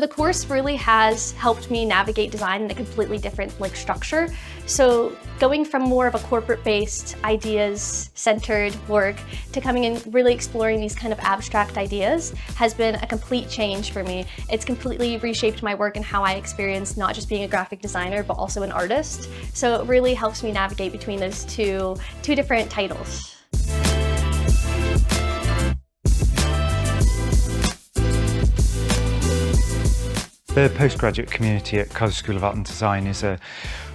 the course really has helped me navigate design in a completely different structure. So going from more of a corporate-based, ideas-centered work to coming in really exploring these kind of abstract ideas has been a complete change for me. It's completely reshaped my work and how I experience not just being a graphic designer, but also an artist. So it really helps me navigate between those two different titles. The postgraduate community at Cardiff School of Art and Design is a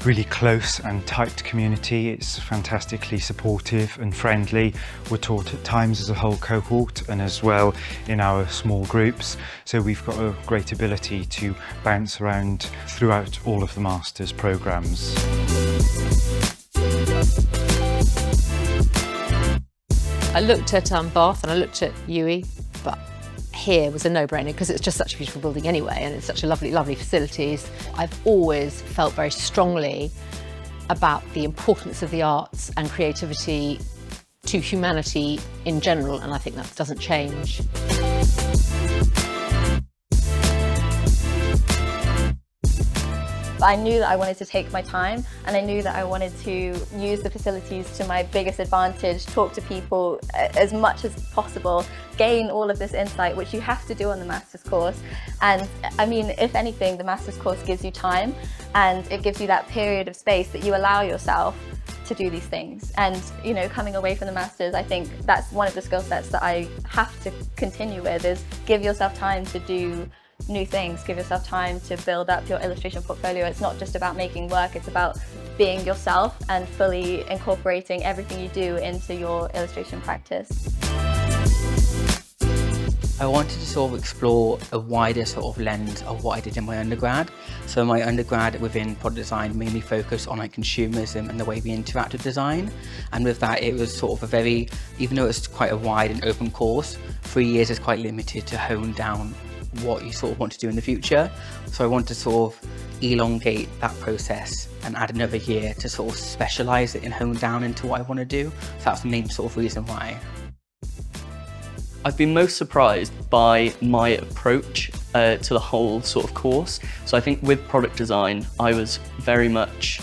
really close and tight community. It's fantastically supportive and friendly. We're taught at times as a whole cohort and as well in our small groups. So we've got a great ability to bounce around throughout all of the master's programmes. I looked at Bath and I looked at UE, but here was a no-brainer because it's just such a beautiful building anyway, and it's such a lovely facilities. I've always felt very strongly about the importance of the arts and creativity to humanity in general, and I think that doesn't change. I knew that I wanted to take my time, and I knew that I wanted to use the facilities to my biggest advantage, talk to people as much as possible, gain all of this insight, which you have to do on the master's course. And I mean, if anything, the master's course gives you time, and it gives you that period of space that you allow yourself to do these things. And you know, coming away from the masters, I think that's one of the skill sets that I have to continue with, is give yourself time to do new things, give yourself time to build up your illustration portfolio. It's not just about making work, it's about being yourself and fully incorporating everything you do into your illustration practice. I wanted to sort of explore a wider sort of lens of what I did in my undergrad. So my undergrad within product design mainly focused on consumerism and the way we interact with design. And with that, it was sort of a very, even though it's quite a wide and open course, 3 years is quite limited to hone down what you sort of want to do in the future. So I want to sort of elongate that process and add another year to sort of specialise it and hone down into what I want to do. So that's the main sort of reason why. I've been most surprised by my approach to the whole sort of course. So I think with product design, I was very much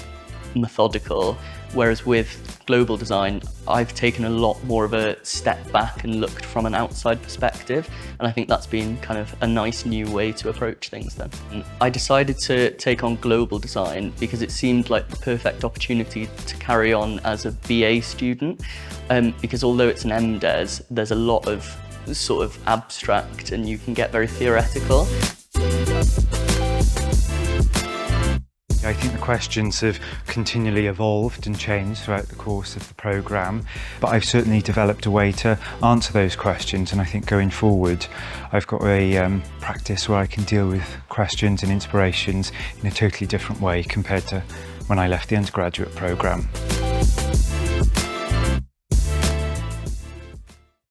methodical, whereas with global design, I've taken a lot more of a step back and looked from an outside perspective. And I think that's been kind of a nice new way to approach things then. And I decided to take on global design because it seemed like the perfect opportunity to carry on as a BA student. Because although it's an MDes, there's a lot of sort of abstract and you can get very theoretical. I think the questions have continually evolved and changed throughout the course of the programme, but I've certainly developed a way to answer those questions, and I think going forward I've got a practice where I can deal with questions and inspirations in a totally different way compared to when I left the undergraduate programme.